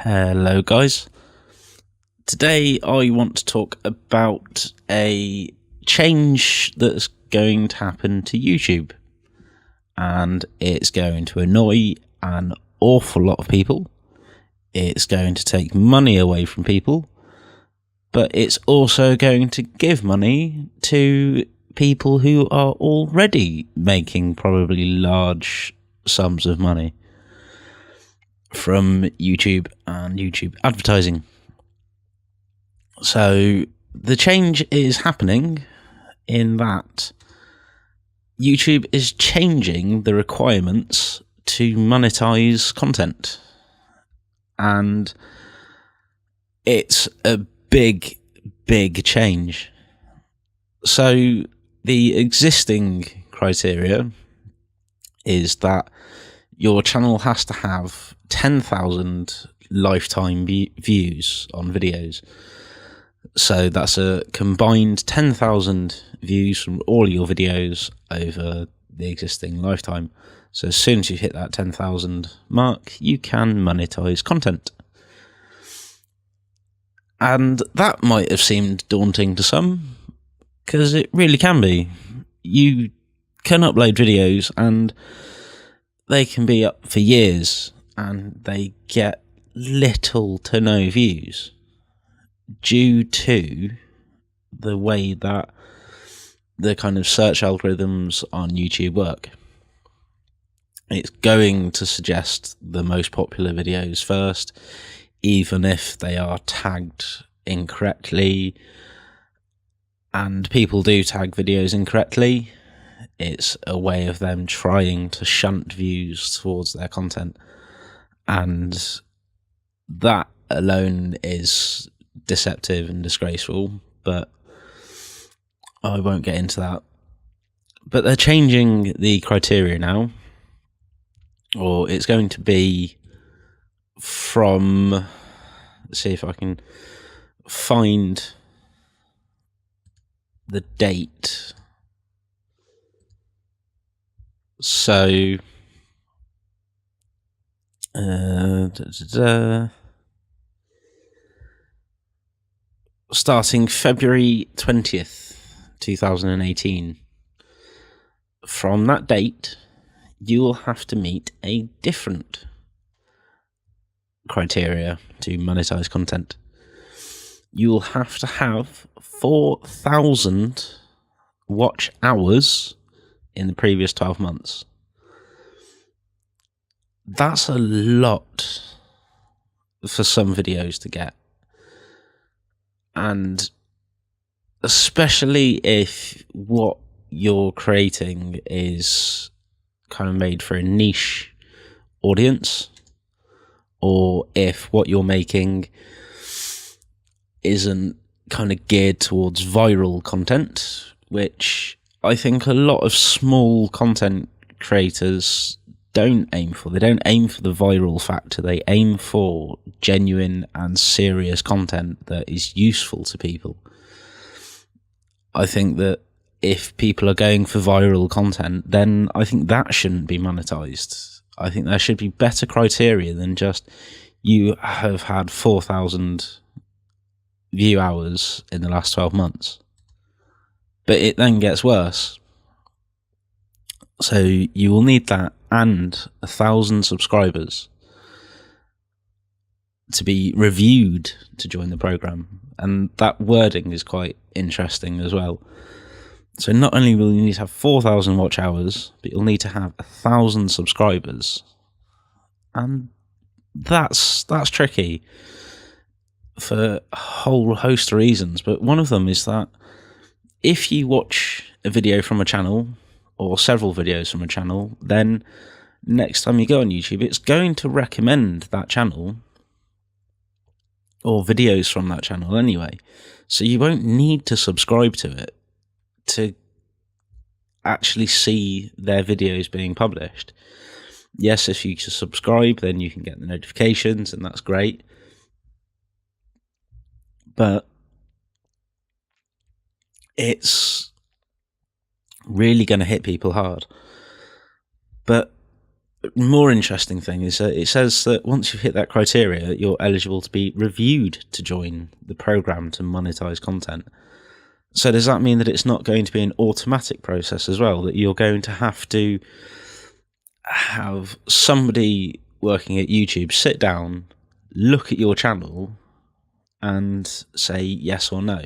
Hello guys. Today I want to talk about a change that's going to happen to YouTube, and it's going to annoy an awful lot of people. It's going to take money away from people, but it's also going to give money to people who are already making probably large sums of money from YouTube and YouTube advertising. So the change is happening in that YouTube is changing the requirements to monetize content. And it's a big change. So the existing criteria is that your channel has to have 10,000 lifetime views on videos. So that's a combined 10,000 views from all your videos over the existing lifetime. So as soon as you hit that 10,000 mark, you can monetize content. And that might have seemed daunting to some, because it really can be. You can upload videos and they can be up for years and they get little to no views due to the way that the kind of search algorithms on YouTube work. It's going to suggest the most popular videos first, even if they are tagged incorrectly, and people do tag videos incorrectly. It's a way of them trying to shunt views towards their content, and that alone is deceptive and disgraceful, but I won't get into that. But they're changing the criteria now, or it's going to be from, let's see if I can find the date. So starting February 20th, 2018. From that date, you will have to meet a different criteria to monetize content. You will have to have 4,000 watch hours in the previous 12 months. That's a lot for some videos to get. And especially if what you're creating is kind of made for a niche audience, or if what you're making isn't kind of geared towards viral content, which I think a lot of small content creators don't aim for. They don't aim for the viral factor. They aim for genuine and serious content that is useful to people. I think that if people are going for viral content, then I think that shouldn't be monetized. I think there should be better criteria than just you have had 4,000 view hours in the last 12 months. But it then gets worse. So you will need that and 1,000 subscribers to be reviewed to join the program. And that wording is quite interesting as well. So not only will you need to have 4,000 watch hours, but you'll need to have 1,000 subscribers. And that's tricky for a whole host of reasons. But one of them is that if you watch a video from a channel, or several videos from a channel, then next time you go on YouTube, it's going to recommend that channel or videos from that channel anyway. So you won't need to subscribe to it to actually see their videos being published. Yes, if you subscribe, then you can get the notifications, and that's great. But it's really going to hit people hard. But more interesting thing is that it says that once you've hit that criteria, you're eligible to be reviewed to join the program to monetize content. So does that mean that it's not going to be an automatic process as well, that you're going to have somebody working at YouTube sit down, look at your channel, and say yes or no?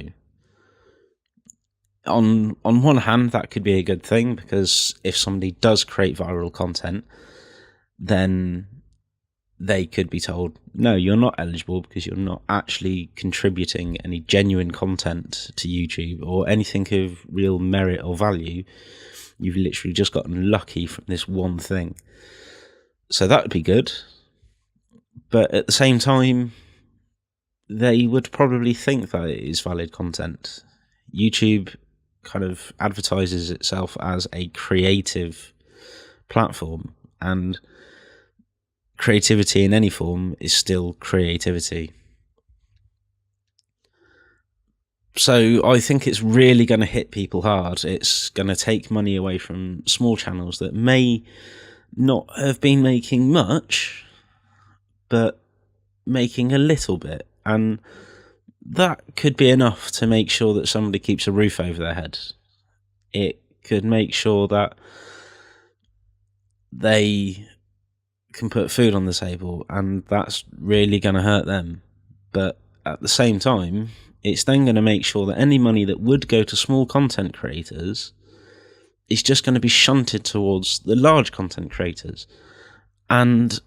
On one hand, that could be a good thing, because if somebody does create viral content, then they could be told, no, you're not eligible because you're not actually contributing any genuine content to YouTube or anything of real merit or value. You've literally just gotten lucky from this one thing. So that would be good. But at the same time, they would probably think that it is valid content. YouTube kind of advertises itself as a creative platform, and creativity in any form is still creativity. So I think it's really going to hit people hard. It's going to take money away from small channels that may not have been making much, but making a little bit. And that could be enough to make sure that somebody keeps a roof over their head. It could make sure that they can put food on the table, and that's really going to hurt them. But at the same time, it's then going to make sure that any money that would go to small content creators is just going to be shunted towards the large content creators. And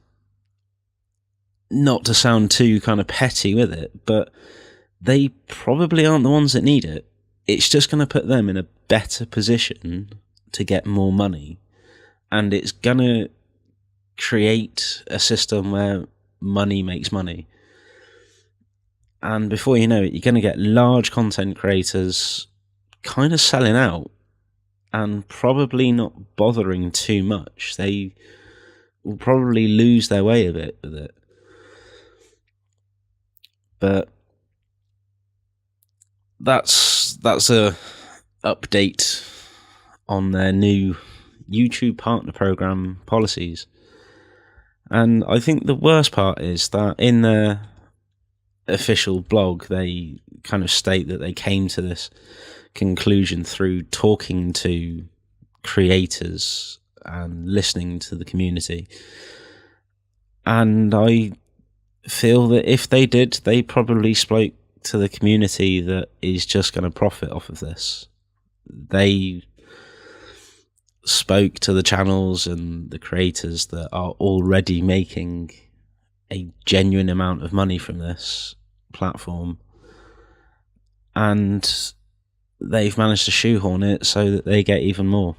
not to sound too kind of petty with it, but they probably aren't the ones that need it. It's just going to put them in a better position to get more money. And it's going to create a system where money makes money. And before you know it, you're going to get large content creators kind of selling out and probably not bothering too much. They will probably lose their way a bit with it. But that's a update on their new YouTube partner program policies. And I think the worst part is that in their official blog, they kind of state that they came to this conclusion through talking to creators and listening to the community. And I feel that if they did, they probably spoke to the community that is just going to profit off of this. They spoke to the channels and the creators that are already making a genuine amount of money from this platform, and they've managed to shoehorn it so that they get even more.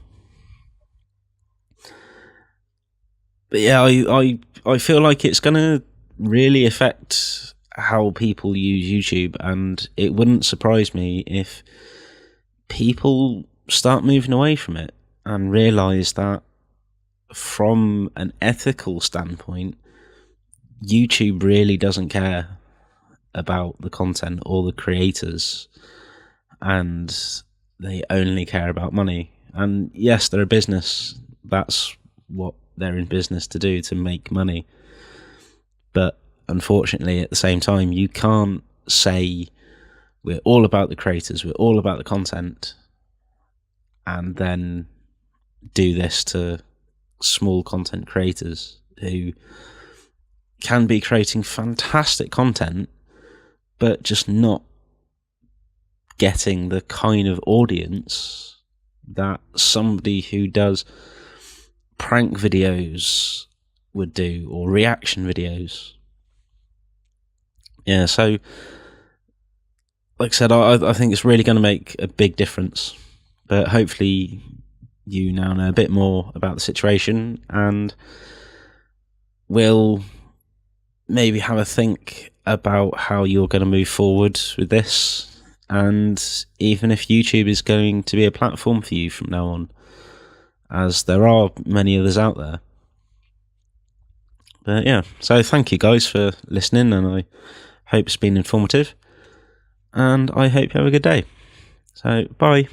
But yeah, I feel like it's going to really affect how people use YouTube, and it wouldn't surprise me if people start moving away from it and realise that from an ethical standpoint, YouTube really doesn't care about the content or the creators, and they only care about money. And yes, they're a business. That's what they're in business to do, to make money. But unfortunately, at the same time, you can't say we're all about the creators, we're all about the content, and then do this to small content creators who can be creating fantastic content, but just not getting the kind of audience that somebody who does prank videos would do, or reaction videos. Yeah, so like I said, I think it's really going to make a big difference. But hopefully you now know a bit more about the situation, and will maybe have a think about how you're going to move forward with this, and even if YouTube is going to be a platform for you from now on, as there are many others out there. But yeah, so thank you guys for listening, and I hope it's been informative, and I hope you have a good day. So bye.